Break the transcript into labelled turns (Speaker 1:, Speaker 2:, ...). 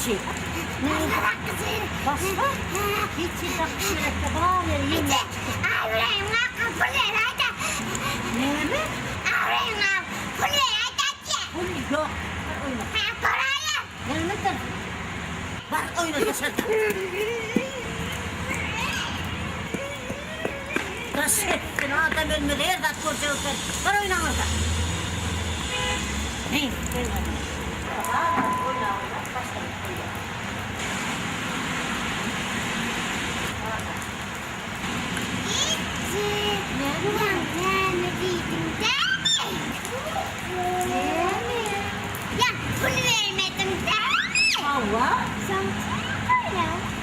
Speaker 1: şey. Ne? Başka? Hiç dakika bana ver yine. Ne mi? Bu yok. Oyna. Ne? Bak oyna dışarıda. Nasıl ettin adam ölmedi her dakika korkuyorsun. Var oyna orada. Ne? Oyna. Başka oyna. Hava.
Speaker 2: Sometimes I know.